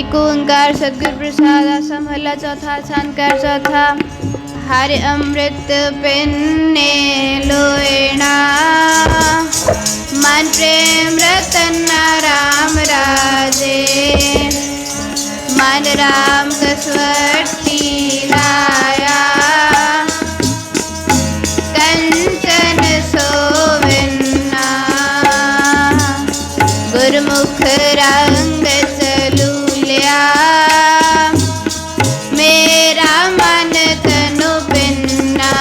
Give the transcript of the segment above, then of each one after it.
एक ओंकार सतगुर प्रसाद आसा महला चौथा छानकर चौथा हर अमृत पिन्ने लोएना मन प्रेम रतन राम राजे मन राम कसवटी लाया कंचन सोविन्ना गुरमुख रंग चलूलिया मेरा मन तनु पिन्ना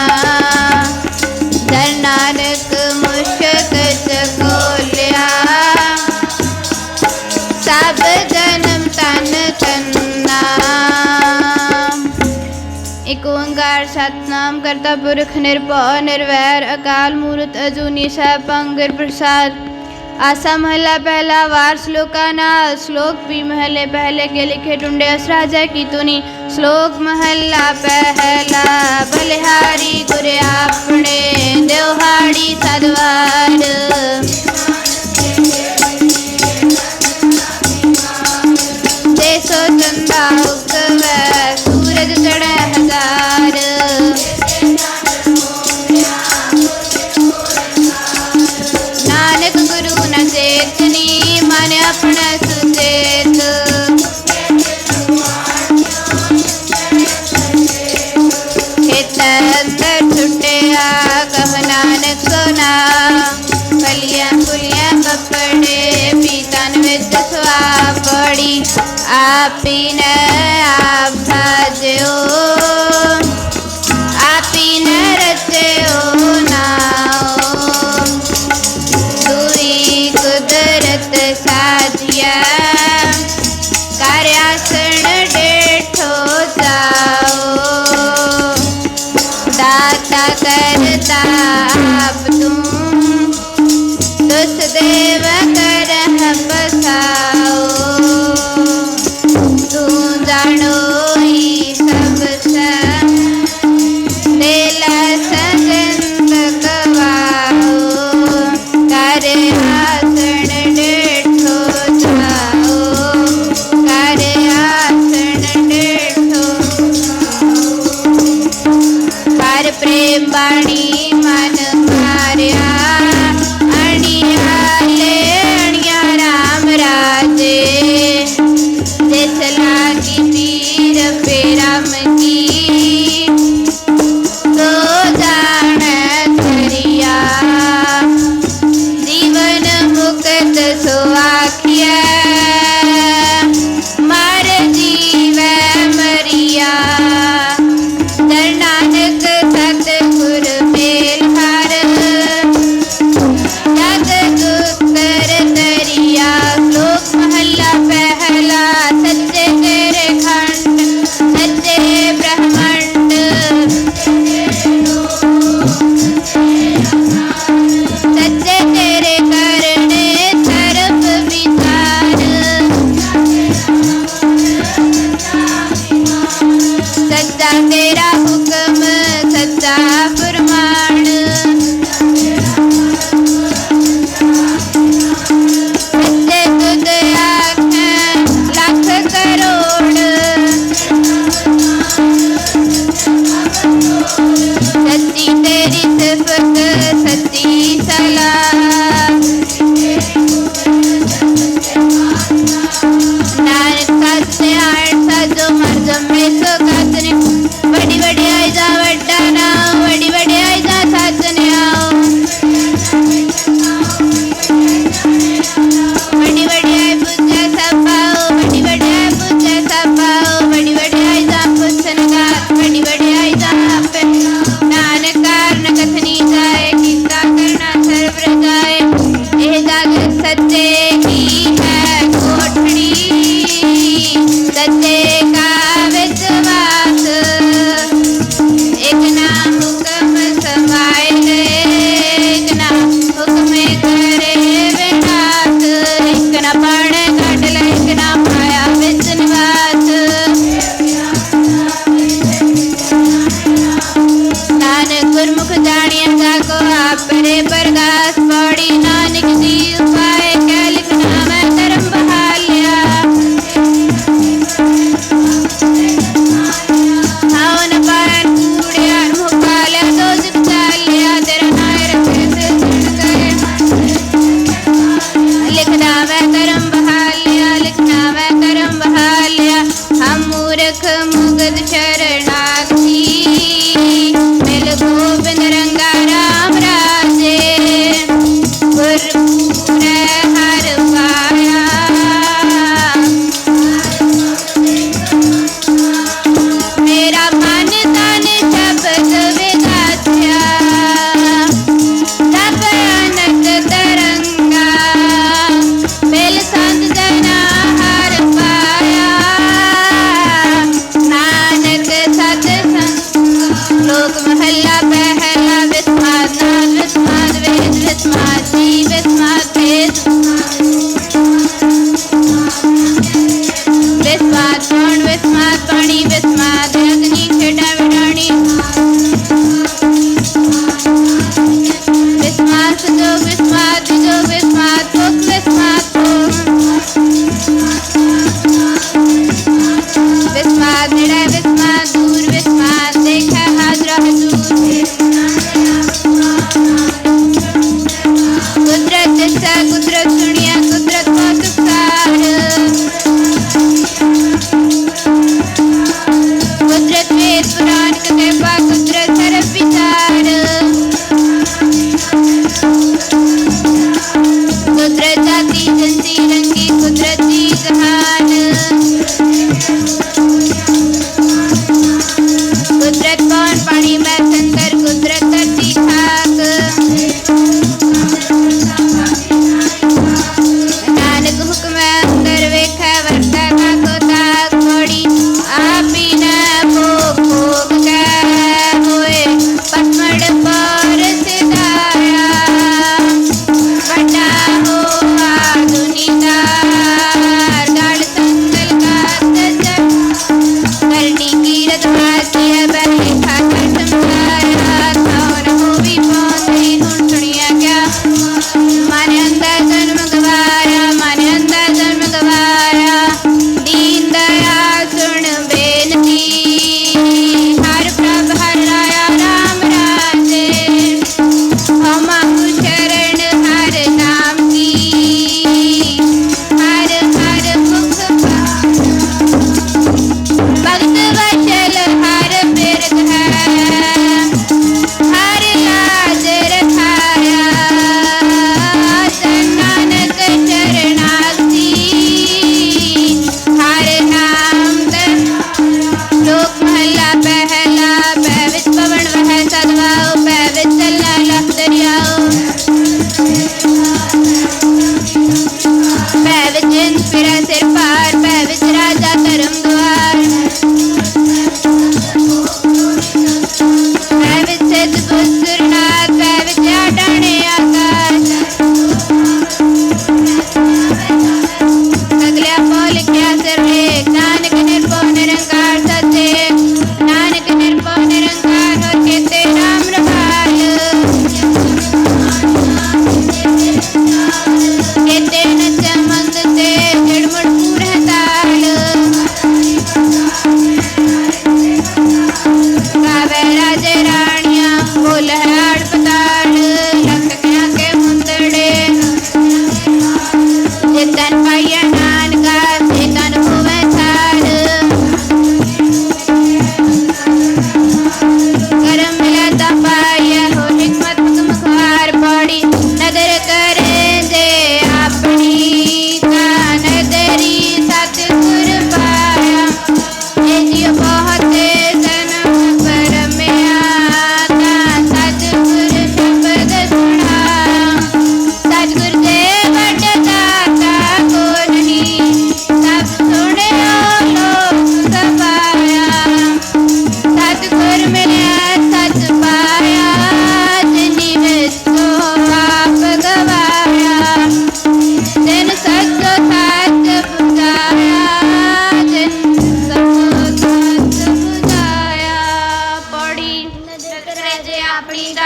धन नानक मुश्क चकोलिया सब जन्म तन तन्ना। एक ओंकार सतनाम करता पुरख निरभौ निर्वैर अकाल मूर्त अजूनी सैभं गुर प्रसाद आसा महला पहला वार श्लोका नाल श्लोक भी महले पहले के लिखे टुंडे असराजा की तुनी श्लोक महला पहला बलिहारी गुर आपने देवहाड़ी सदवार देसो चंदा उगवे सूरज चढ़े हजार नानक गुरु न चेतनी मन अपना सुचेत हित अंदर छुटिया कह नानक सोना फलियां फुलियां पपड़े पीतन विच सुआ पड़ी आप ही न आप भाजो आप ही न रचो नाओ दूरी कुदरत साजिया कार्यासन डेठो जाओ दाता करता आप तुम तुस देव कर बसाओ तू जानो ही सब देला सगंध गवाओ कर आसन डेठो जाओ कर आसन डेठो हर प्रेम बाणी मन मारिया अणिया राम राजे जिस लागी पीर पेरम की तो जान करिया जीवन मुक्त सुआखिया मर जीव मरिया धर नानक सतगुर मेल हर जग दुस्तर दरिया श्लोक महला पहला सच्चे तेरे खंड सच्चे ब्रह्मांड सच्चे तेरे करने सर्व विचार सच्चा तेरा हुक्म सच्चा फरमान सच्चे तुझ आँखें लाख करोड़ सच्ची तेरी सिफत सच्ची सलाह नानक सच्चे आठ सजो मर्ज में सो कातने बड़ी बड़ी आई जा वड्डा ना बड़ी बड़ी आई जा साजने आओ बड़ी बड़ी आई पूजा सब पाओ बड़ी बड़ी आई पूजा सब पाओ बड़ी बड़ी आई जा पुछन का बड़ी बड़ी आई जा पे नानक कारण कथनी जाए किसका करना सर्व जाए यह जाग सच्चे की है कोठड़ी सच्चे का विश्वास एक ना हुक्म समाए एक ना हुक्म करे विनाश एक ना पाने काट ले एक ना पाया विच निवास नानक गुरमुख जानिया जाको आप रे प्रकाश पौड़ी नानक जी उपाय क्या लिखना मैं धर्म बहालिया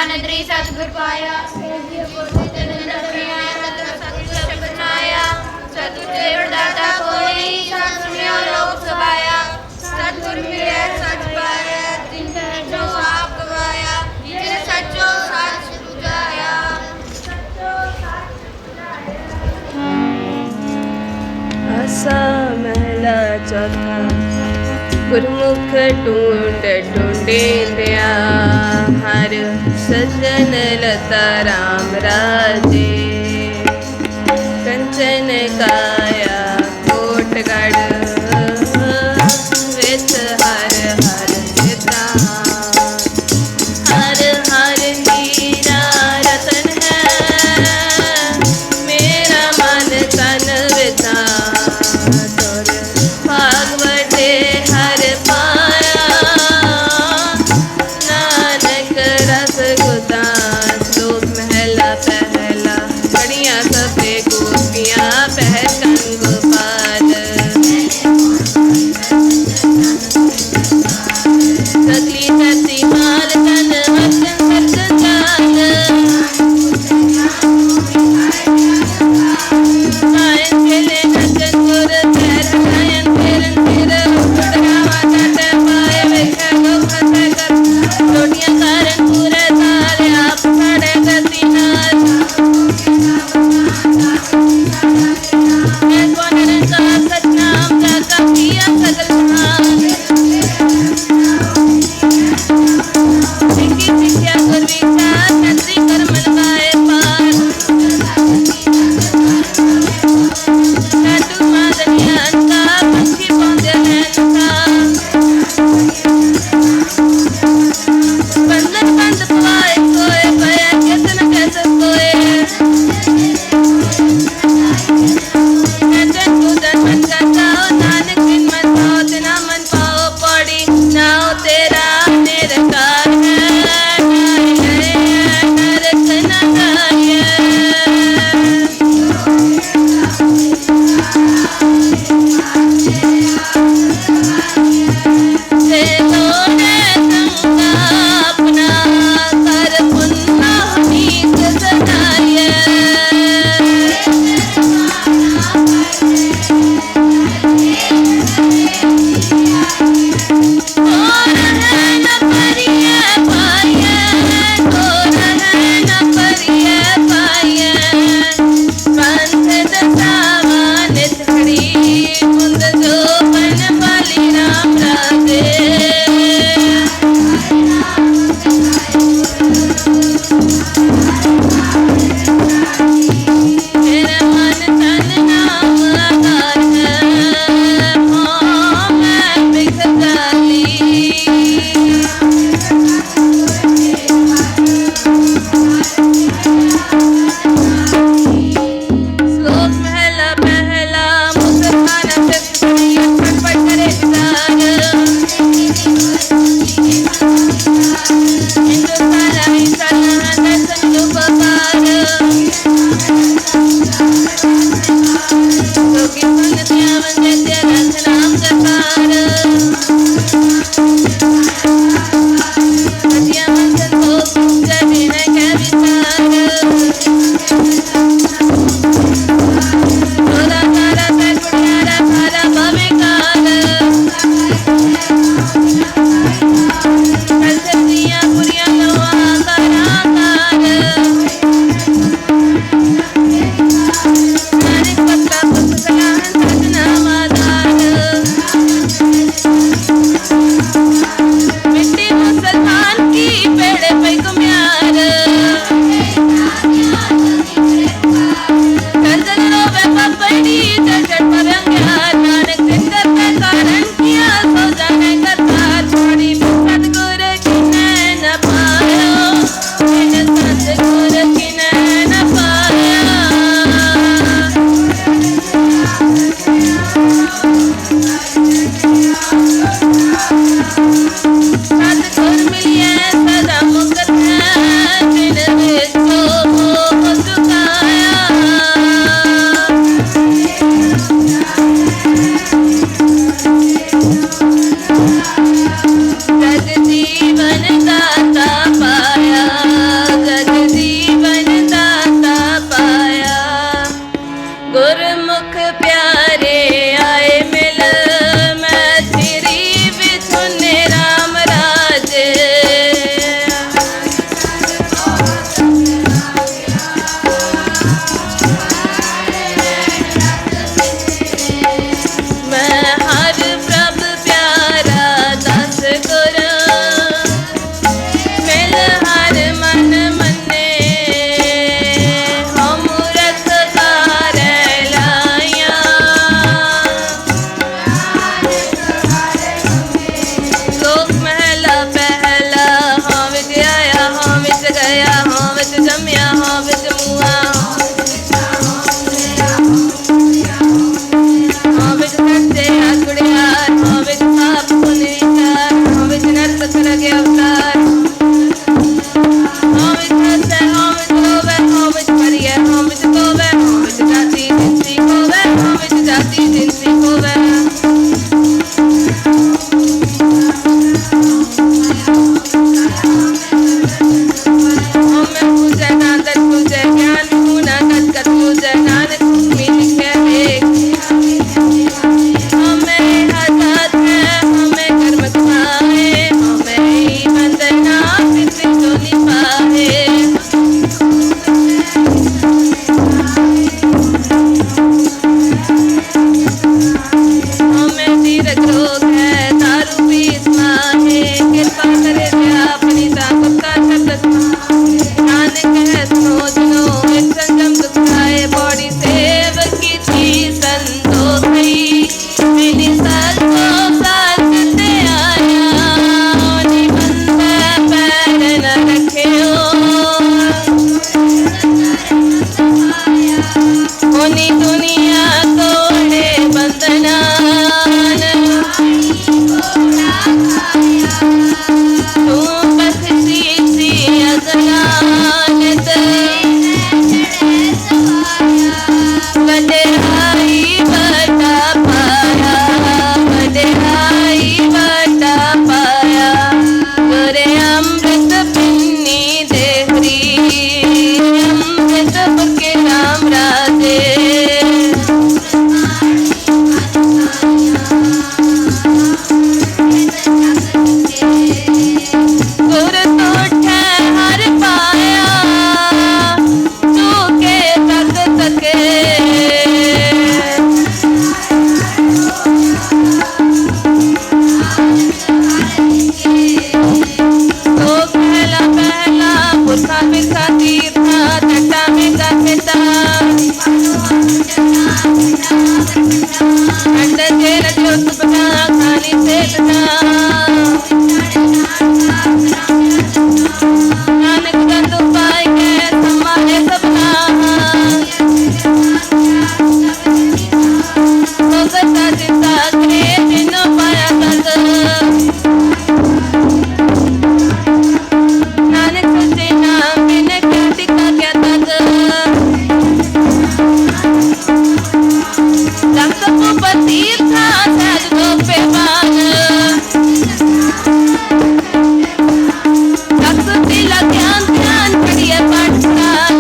नदरी सतगुर पाया सतगुर दाता कोई सत सुनियो लोक सभाया सतगुर मिले सच पाया तिन जो आप गवाया ये सचो सच बुझाया आसा महला चौथा गुरमुख टूंड टूंडेंदिया हर सजन लता राम राजे कंचन काया कोटगढ़ वित हर हर सीता हर हर हीरा रतन है मेरा मन तन विता तुर भागवते हर पाया नानक रस गुदा श्लोक महला पहला कड़ियाँ सबे गोपियाँ पहचान नानक दंद उपाय के समाले सबना भगता चिता करे जिनो पाया तक नानक सच्चे नाम बिन क्या टिका क्या तक जब तक पतीर था सहज दो पे मान ध्यान ध्यान पढ़िए पाठ पुराण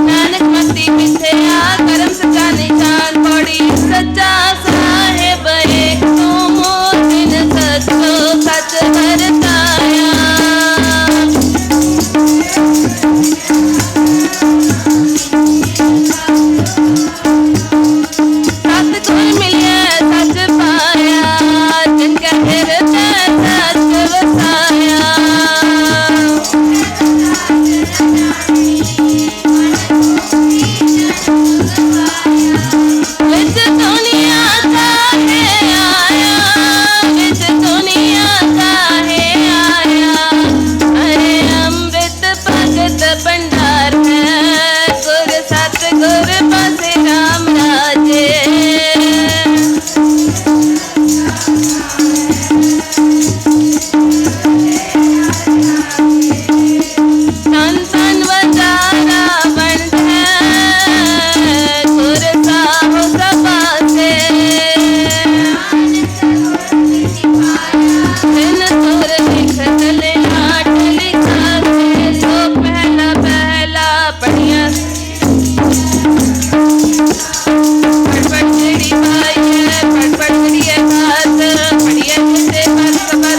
नानक मस्ती पीछे आ करम सच्चा निशान पड़ी सच्चा साहेब एक तो मोतिन सचो सच भरताया सतगुर मिलिया सच पाया जिनका हृदय सच वसाया विच दुनिया काहे आया विच दुनिया काहे आया अरे अमृत भगत भंडार है गुर सतगुर बसे राम राजे तन तन वजारा बंध गुर साहो सभा से दिन तुर लिख चले नाट लिखा से सो पहला पहला पढ़िया फटफट चिड़ी भाई है फटफट चिड़िया घास पढ़िया जिसे हर सभा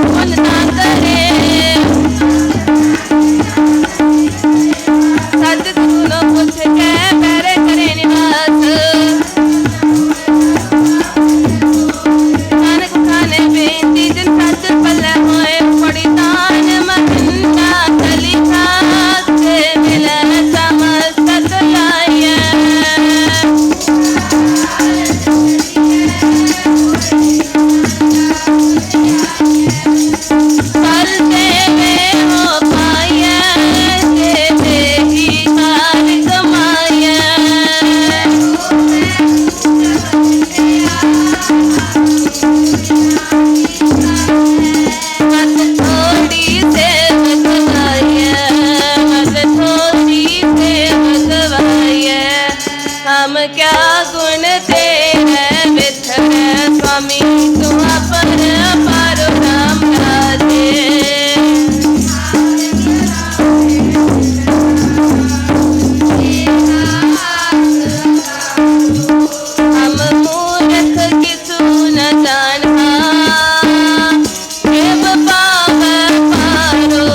पुन ना करे सच सुनो पूछ के पैरे करे निवास नानक खाने बेनती जिन सच पल्ले होए पड़ी तान महिंदा कली खास से मिले समस्त लाया हम क्या गुण तेरे विठल स्वामी तू अपन पारो नाम राजे हम मूर्ख किसु न जानहा देव पाव पारो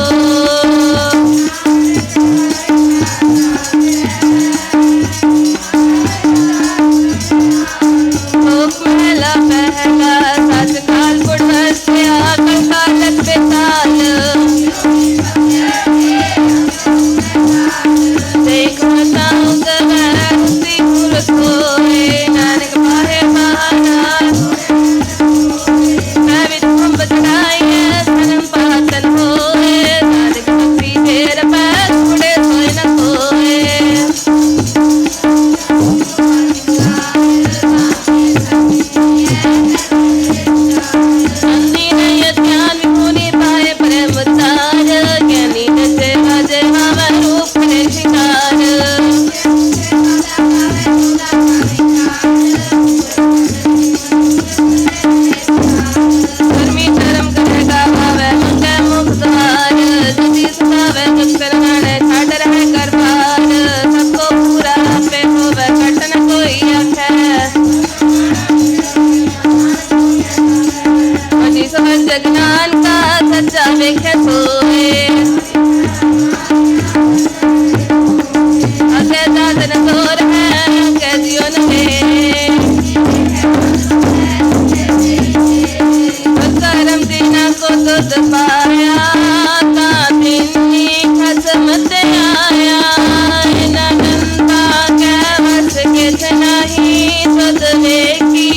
पहला पहला सच काल पुढ़ से आकर कालक बेताल देख बताऊं गवैसी मूर्ख होए नानक बाहे बहाना मैं भी तुम बचड़ाई सनम पातन होए नानक भक्ति तेर पैर उड़े सोए न खोए जगनान का सच्चा वेख्या सोए अके दादन तोर है कैसियो नहे करम दीना को दुध पाया तातिनी खसमत आया नंदा के वस किस नहीं सुध देखी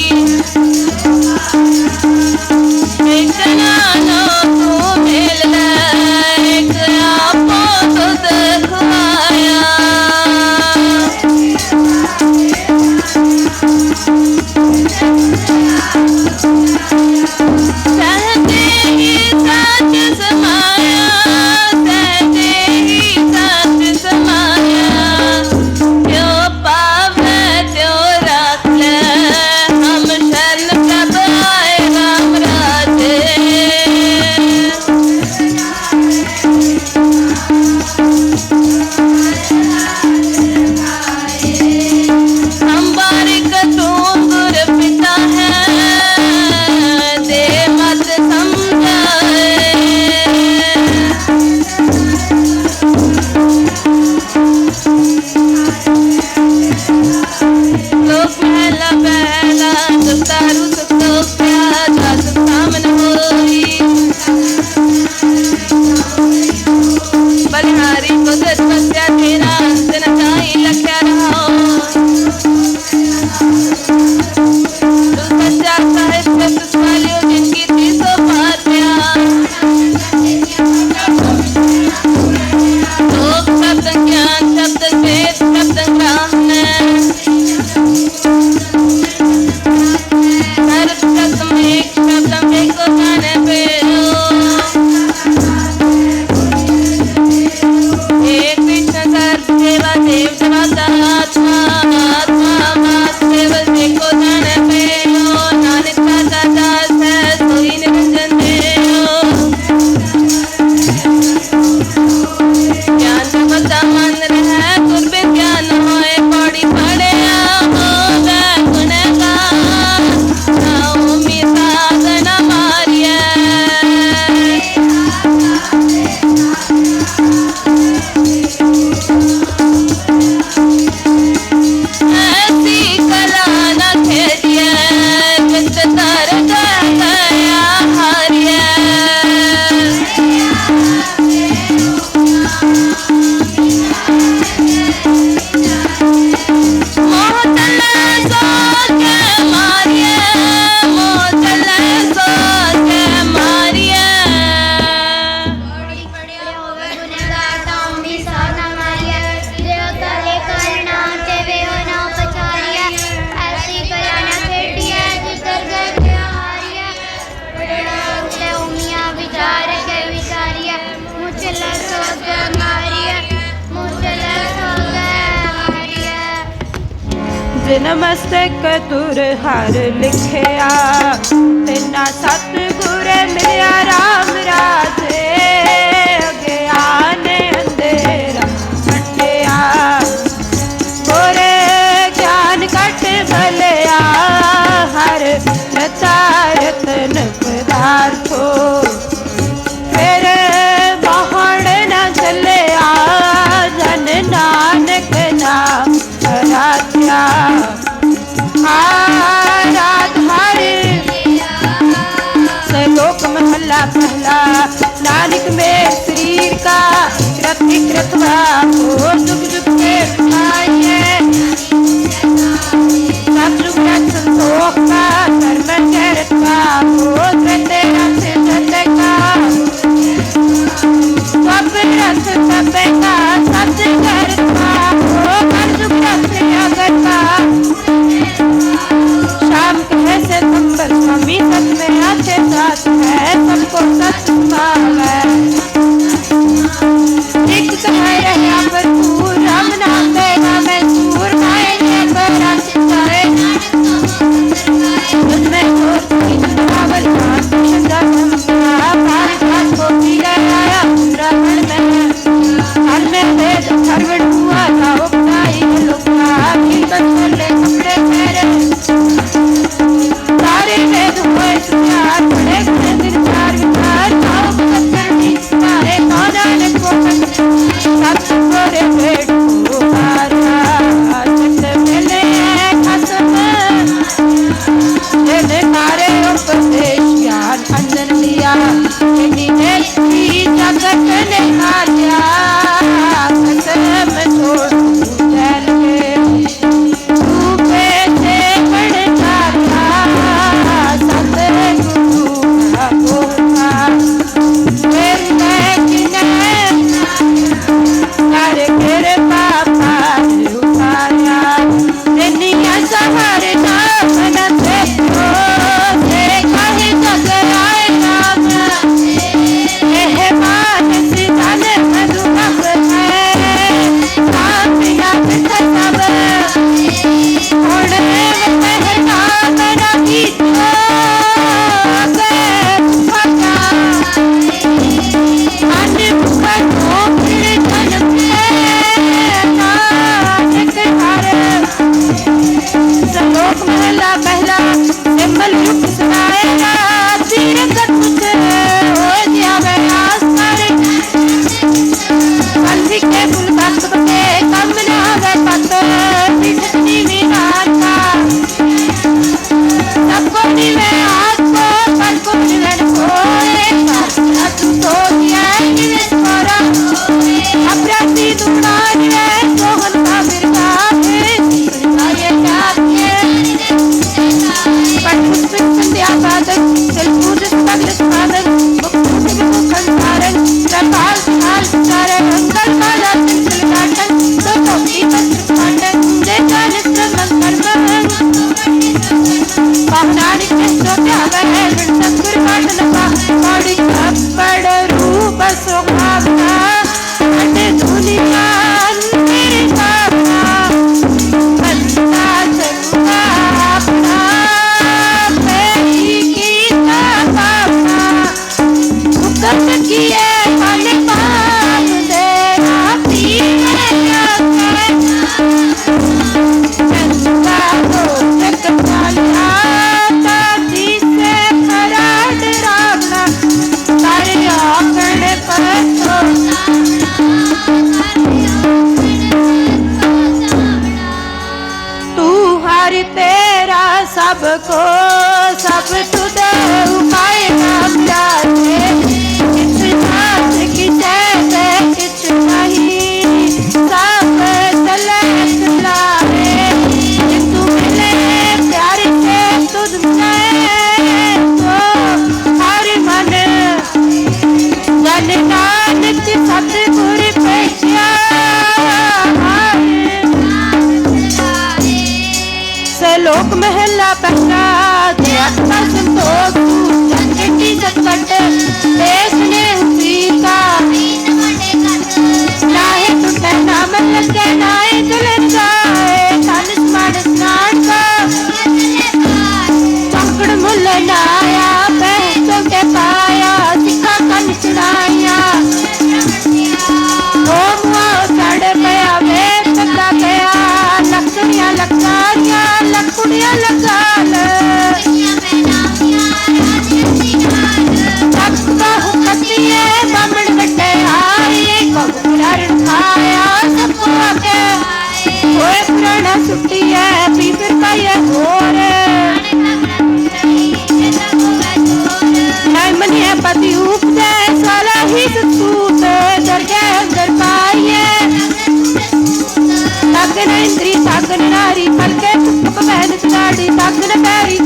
सहते ही जिन मस्तक तुर हर लिखिया तिना सतगुर मिलिया राम राजे अज्ञान अंधेरा हटिया गोरे ज्ञान कट भलिया हर रता रतन पदार्थो फिर मोहन न चलिया जन नानक नाम राध्या श्लोक महला पहला नानक में शरीर का कृति कृतवा हो दुख दुख के पाइए सतयुग संतोष का कर्म करतवा हो धृते रथ धृते का सब रथ सब का सत्य करतवा हो कर दुख रथ अगर का शाम कहे से संबर स्वामी सच में आते साथ है सबको सच पावे एक कहे रहे भरपूर राम नाम देगा मैं सूर माए पर जाए उसमें जोर की चावल का शंदा समझा पार घाट को पी गया ब्राह्मण में वेद सर्वण हुआ था उपनाई लोका भी बचले कपड़े पहरे सारे वेद हुए सुचार बड़े गुण दिन चार विचार भाव करनी सारे कौन को सतगुर भेंट को हारा चित मिले खसम जिन सारे उपदेश ज्ञान अंजन लिया इन्हीं की जगत ने हारिया खसम छोड़ चल के सबको सब तुझे उपाय नाम जाने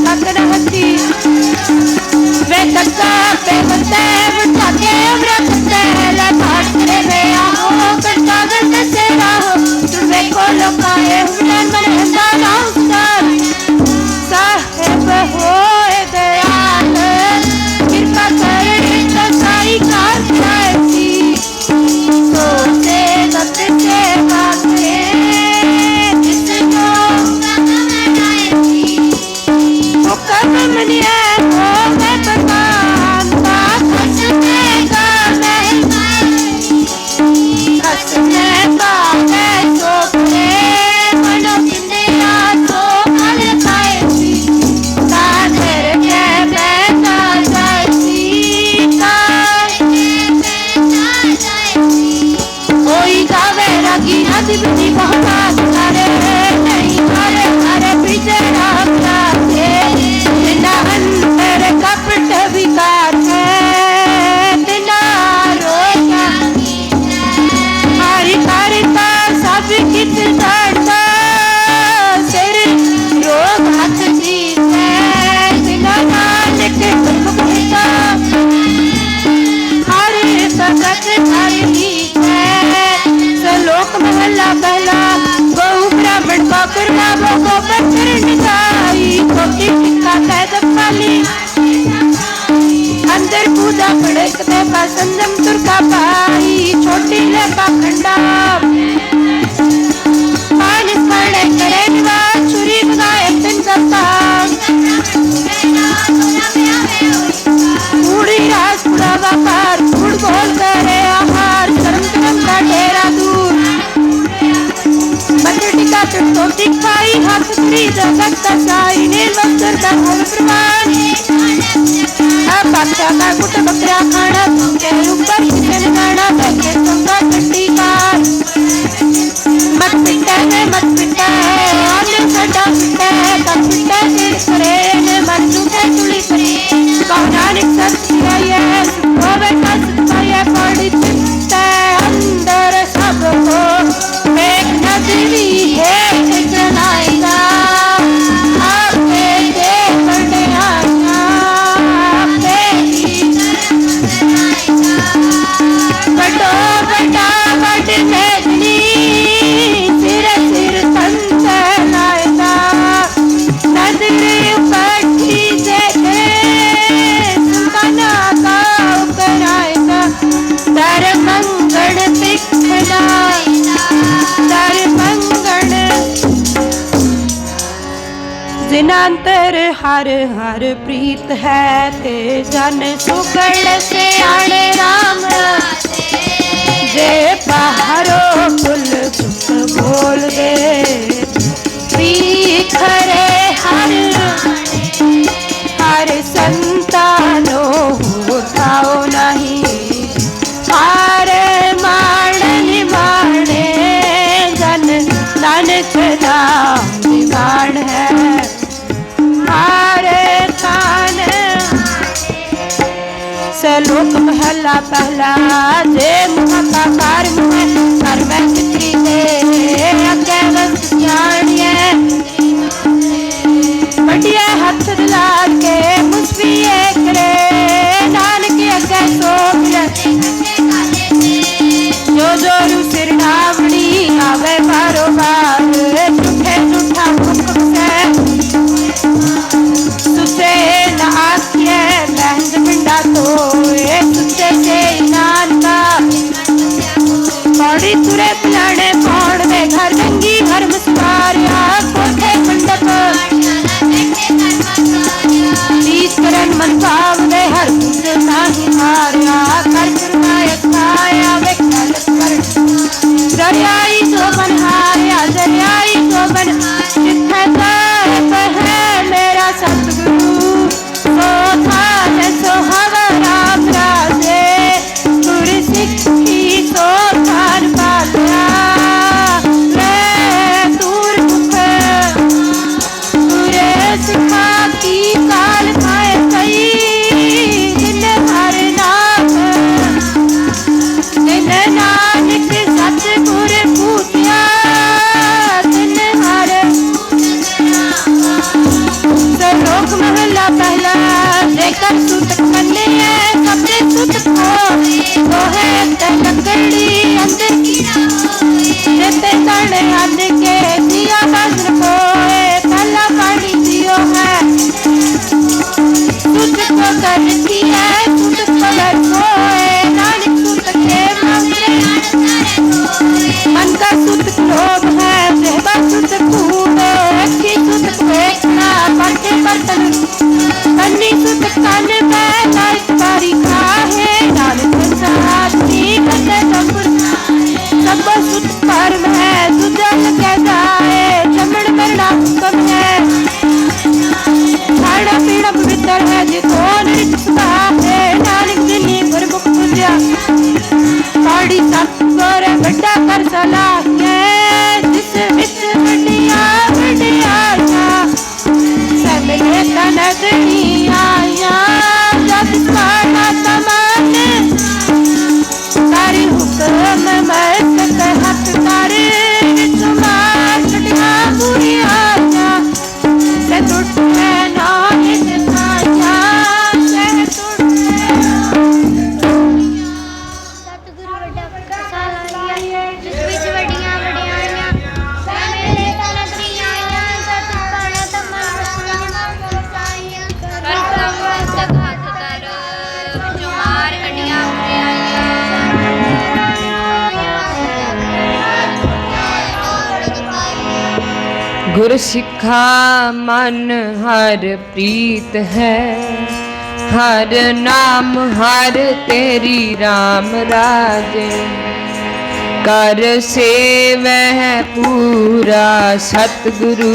थकन हसी वे तक्का पे बते उठा के अमृत ले भाट करे वे आओ करता गंद से राहो तुवे को लोकाए हुनर मन हंदा नाउस्तार साहेब होए दयाल कृपा करे तो सारी कार जाएगी सोते दत्त से मांगे जिसको हुक्म मनिए हो मैं भगवान का हंसने का मैं सोपे मनो किंदिया तो मल खाएगी तादर के बैठा जाएगी कोई गावे रागी नदी बनी बहना सारे नहीं हरे हरे पीछे रागला बिना अंतर कपट विकार है बिना रोया हरी कारिता सब कित डरता सिर रोग हाथ जीत है बिना नानक गुरमुखता हरे भगत हरी है सलोक महला पहला गौ ब्राह्मण का करवा को पत्थर निकाई छोटी टिक्का कैद पाली अंदर पूजा खड़क दे का संजम तुरका पाई छोटी ले पाखंडा पानी खड़े करे निवास छुरी बगाए दिन करता पूरी रास पूरा व्यापार फूड बोल करे आहार धर्म धर्म का डेरा दूर बटर टिका तो दिखाई हाथ श्री जगत का साई निर्वस्त्र का होल प्रमाण अब बादशाह का गुट बकरा खाना के ऊपर किचन गाना बैठे संगा चट्टी कार मत पिटा है आने सटा पिटा है तब पिटा सिर करे ने मत झूठे तुली करे कौनानिक सत्य है सुबह का सत्य पड़ी चित्ता अंदर सब हो एक नजरी है जनाएगा आपके दे पड़े आया बटो बटा बट मेजनी सिर सिर संत लाएगा नजरे पट्टी देखे सुल्ताना का कराएगा दर मंगण दिखना दर मंगण जिनांतर हर हर प्रीत है ते जन सुगण से आणे राम जे बाहरो कुल सुख बोल दे खरे हर हर संतानो उठाओ नहीं हारे माणन माणे जन नानक नाम निवाण है हारे कान सलोक महला पहला जे मुह का कार मुह कर में चित्री दे अगे वंश जानिए बढ़िया हाथ दिलार के मुस्फिए करे नानक अगे सो जो जोरू सिर नावड़ी आवे बारो बार झूठे झूठा मुख से सुसे न आखिए महंद पिंडा तो सुसे से नान का पौड़ी तुरे पिलाने पौड़ में घर रंगी घर मुस्कारिया कोठे मंडप गुर सिखा मन हर प्रीत है, हर नाम हर तेरी राम राजे। कर सेवह पूरा सतगुरु,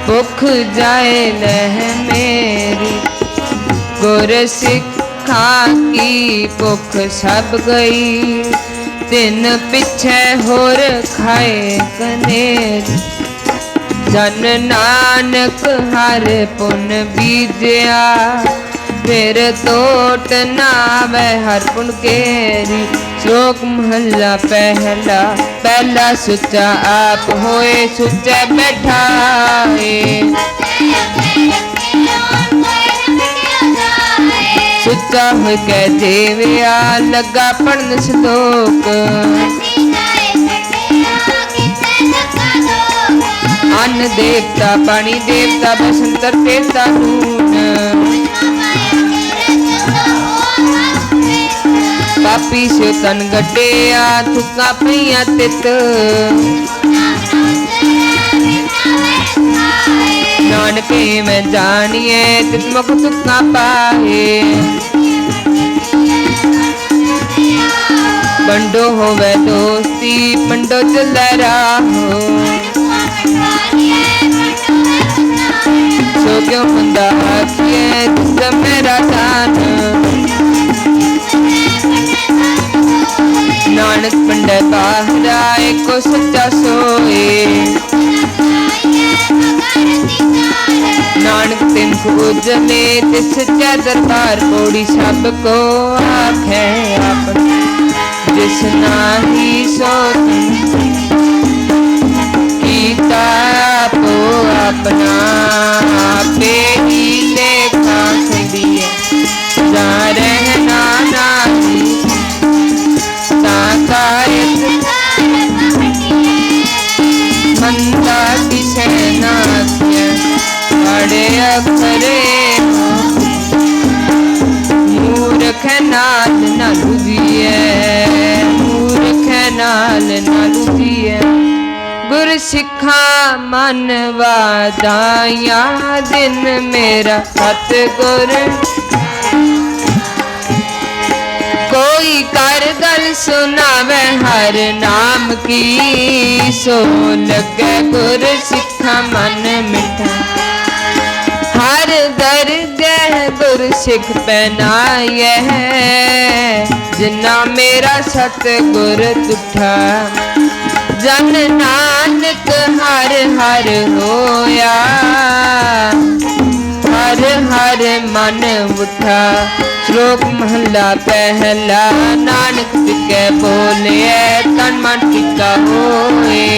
भुख जाए लह मेरी। गुर सिखा की भुख सब गई, तिन पिछे होर खाए कनेरी। जन नानक हर पुन बीजया, फिर तोट नावे हर पुन केरी। श्लोक महला पहला, पहला सुचा आप होए सुचे बैठाए। सुचा हो के देविया लगा पढ़न श्लोक। अन्न देवता पानी देवता बसंतर देवता नून। पापी से तन गड्डिया थुका पिया तित। नानके में जानिए तित मुख थुका पाए। पंडो होवे दोस्ती पंडो चल राहो। सो क्यों बंदा आखिए जिस मेरा दान। नानक पंडे बाहरा एको सच्चा सोए। नानक तिन उजले तिस सच्चा दरबार। पौड़ी सब को आखे आप जिस नाही सो कीता आपो अपना। आपे ही लेखा दिए जा रहना नाही साकायत। मंदा किसे नाथ्य बड़े अखरे। मूर्ख नाल न लुझिए, मूर्ख नाल न लुझिए। गुर सिखा मन वादाया, दिन मेरा सतगुर। कोई कर गल सुनावे हर नाम की, सो लगे गुर सिखा मन मिठा। हर दर्जे गुर सिख पहनाए है, जिन्ना मेरा सतगुर तुठा। जन नानक हर हर होया, हर हर मन उठा। श्लोक महला पहला, नानक के बोले तन मन टिका होए।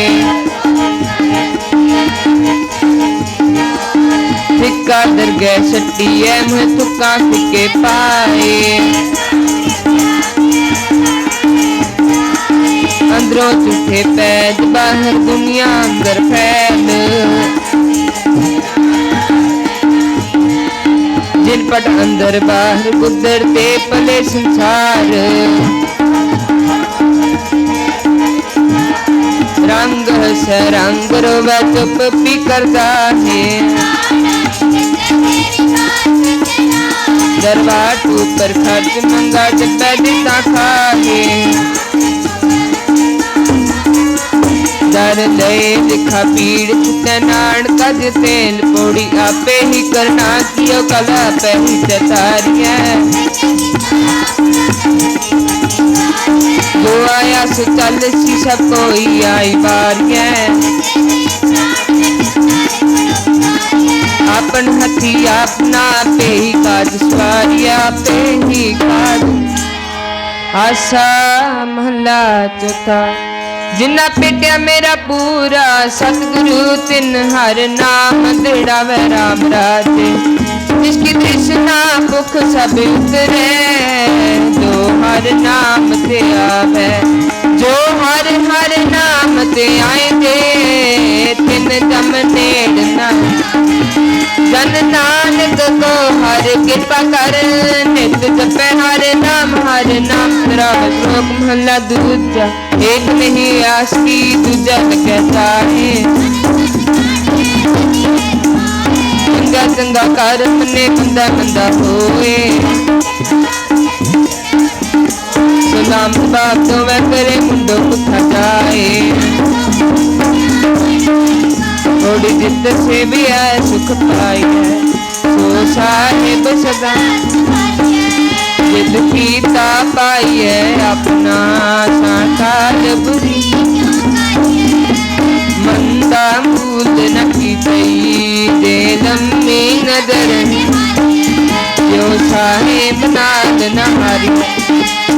फिक्का दरगह सटिए मुँह तुका फिके पाए। अंदरों झूठे पैद बाहर दुनिया अंदर फैल। जिन पट अंदर बाहर गुजरते पले संसार। रंग से रंग रोवे चुप पी करदा है। दरबार ऊपर खर्च मंगा जब दिता खाए। दर ले लिखा पीड़ छुटे नान कज तेल। पौड़ी आपे ही करना कियो कला पे ही चतारिया। जो आया सो चल सी सब कोई आई बारिया। अपन हथी अपना पे ही काज सवारिया पे ही काज। आशा महला चौथा, जिन्ना पेटिया मेरा पूरा सतगुरु। तिन हर नाम दृढ़ावे राम राजे। जिसकी तृष्णा भुख सब उतरे, जो हर नाम ते आवे। जो हर हर नाम ते आएंगे, तिन जम नेड़ ना। जन नानक को हर कृपा कर, नित जपे हर नाम हर नाम तेरा श्लोक महला दूजा। एक नहीं आसकी दूजा लगे जाए, चंगा चंगा कर मने बंदा बंदा होए। सलाम बाप तो वह करे मुंडो कुथा जाए, थोड़ी जिद से भी आए सुख पाई है। सो साहिब सदा जिद कीता पाई है, अपना साकार बुरी मंदा मूल न की तई दे लम्मी नजर। जो साहिब नाद न हारी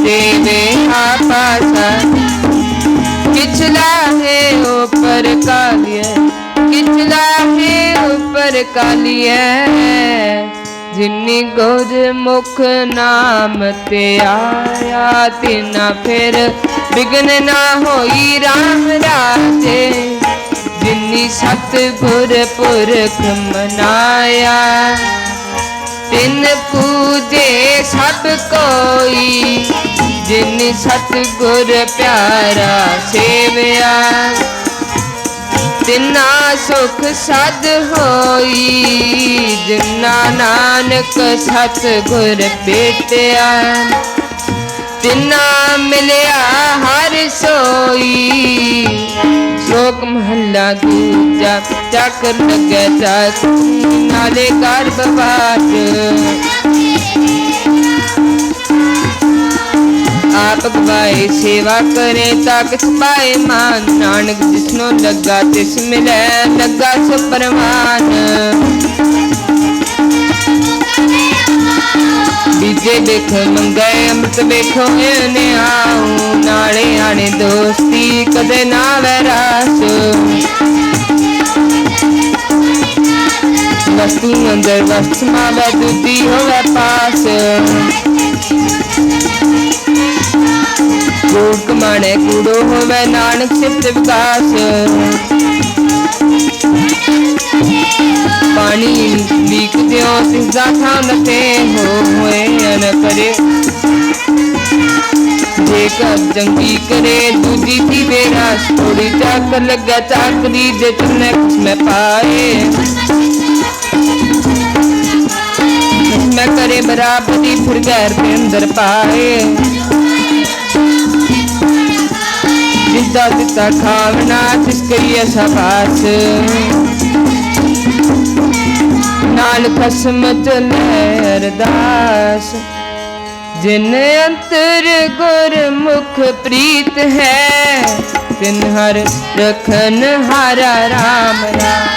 देवे पासा, पिछला है ऊपर कालिय, पिछला है ऊपर कालिय। जिन्नी गोज मुख नाम ते आया, तिना फिर बिघ्न ना होई राम राजे। जिन्नी सतगुर पुरख मनाया, तिन पूजे सब कोई। जिन सतगुर प्यारा सेवया, तिना सुख सद होई। जिन्ना नानक सतगुर भेटया, तिना मिलया हर सोई। श्लोक महला दूजा। चाकर लगे चाक नाले गर्भवास, आप गवाए सेवा करे ताक छपाए मान। नानक जिसनो लगा तिस मिले, लगा सो परमान। बीजे देख मंगे अमृत देखो ने आऊं। नाले आने दोस्ती कदे ना वैरास, वस्तु अंदर वस्तु मावे दूधी होवे पास। कूड़ कमाने कूड़ो होवे नानक सिफ्त विकास। पानी लीक दियो सिजा था नते होए न करे। जेकर जंगी करे दूजी थी बेरास, थोड़ी चाकर लगा चाकरी जे तुमने कुछ में पाए। मैं करे बराबरी फिर गैर के अंदर पाए। जिद्दा दिता खावना तिसकई सबास, नाल खसम चले अरदास। जिन अंतर गुर मुख प्रीत है, तिन हर रखन हारा राम राम।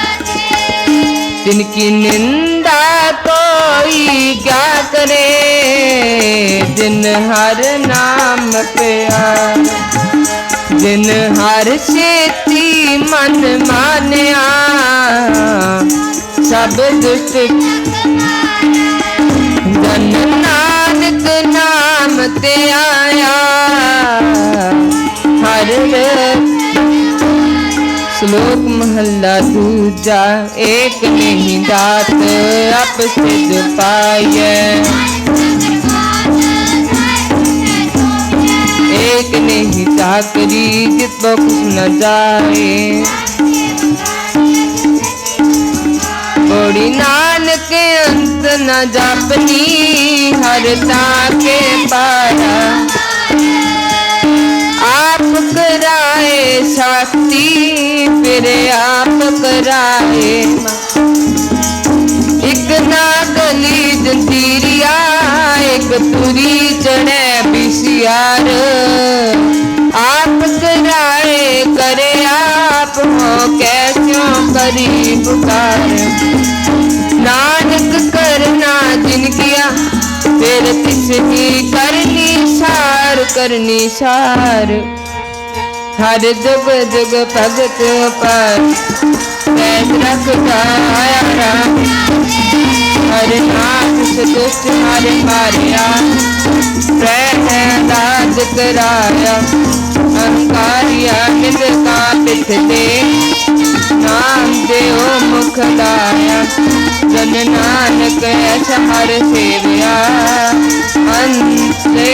तिनकी निंदा कोई क्या करे, जिन हर नाम प्यार। जिन हर सेती मन मानिया, सब दुष्ट जन नानक नाम ते आया। हर श्लोक महला दूजा। एक नहीं दात अप सिद्ध पाए, एक नहीं चाकरी जित कुछ न जाए। बड़ी नानक अंत न जापनी, हर ताके पारा। आप कराए शक्ति फिर आप कराए। एक ना गली जंजीरिया, एक तुरी चढ़े बिसियार। आप कराए करे आप हो, कैस्यों करी पुकार। नानक करना जिन किया, फिर तिस ही करनी सार, करनी सार। हर जुग जुग भगत पर पैद रखता आया राम। हर नाथ सदुष्ट हर मारिया, प्रहलाद कराया। अहंकारिया निज का पिठ दे, नाम देओ मुख लाया। जन नानक ऐसा हर सेवया, अंत से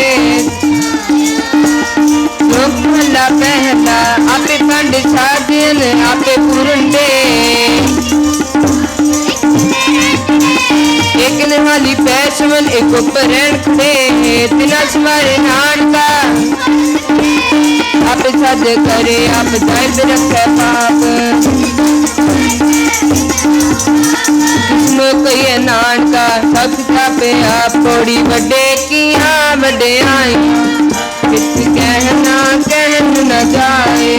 एक उपरण खड़े तिना समारे नानका आप सद करे आप जायद रखे पाप किसनो कहिए नानका सब छापे आप पौड़ी बड़े किया बड़े आई किस कहना कहन न जाए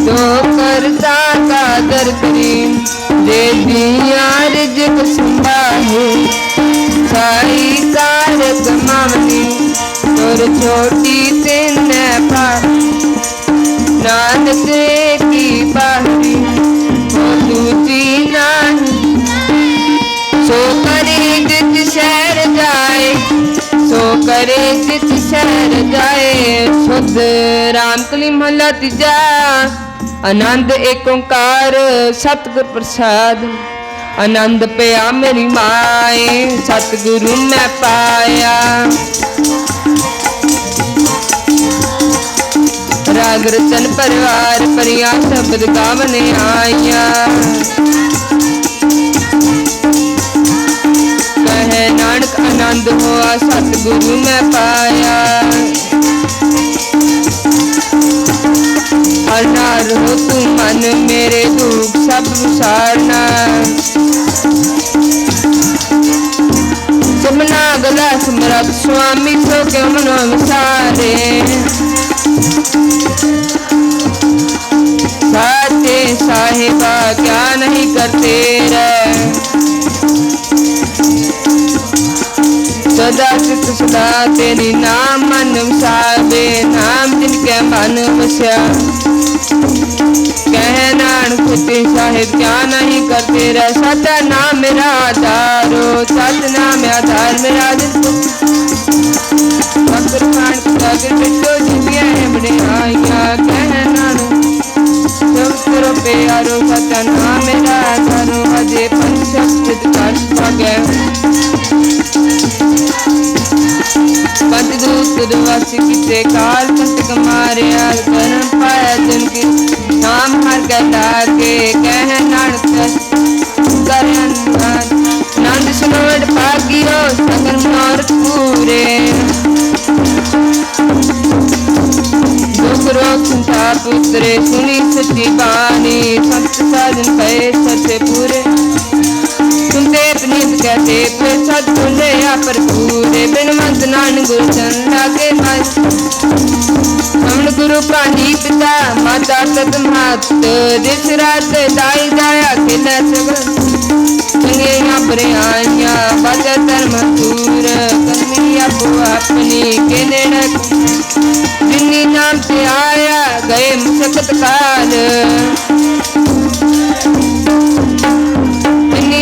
तो करता का दर करीम दे दिया रिज़्क़ संभाले साई कारक मामली और छोटी तेन पार नानक की बाहरी और दूसरी नहीं सो करे जित शहर जाए सो करे जित शहर जाए शुद्ध रामकली महला तीजा आनंद एक ओंकार सतगुर प्रसाद आनंद पिया मेरी माए सतगुरु मैं पाया राग रचन परिवार परिया शब्द गावने आया कहे नानक आनंद हुआ सतगुरु मैं पाया हरनार हो तू मन मेरे दुख सब विसारना जमना गला समरथ स्वामी सो क्यों मनो विसारे साचे साहिबा क्या नहीं करते रे सदा चित सदा तेरी नाम मन विसारे नाम जिनके मन वस्या कह नानक साहिब क्या नहीं करते रे सचा नाम मेरा आधारो सच नाम आधार मेरा फकर खान सागर बिट्टो जिंदिया है बड़े आइया कह नानक सब करो प्यारो सचा नाम मेरा आधारो अजय पंचशब्द काश भाग्य पंचदूत वासी किसे काल पंचक मारिया धर्म पाया जिनकी नाम हर कहता के कह नानक करन नंद सुनोड भागियो सगन मोर पूरे दुख रोग संताप उतरे सुनी सच्ची बानी संत साधन भय सच्चे पूरे सुनते पनीत कहते प्रसाद सुने या पर पूरे बिन मंत नान गुरु चंदा के मास हमन गुरु प्राणी पिता माता तत मात दिस रात दाई जाया खेला सगन संगे यहाँ पर आया बाजा धर्म दूर करनी अपो अपनी के नेड़क जिन्नी नाम से आया गए मुशक्कत काल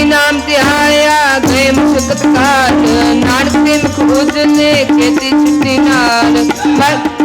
नाम ते आया गए मुशक्कत काल नानक ते मुख उजले खेती छुट्टी नाल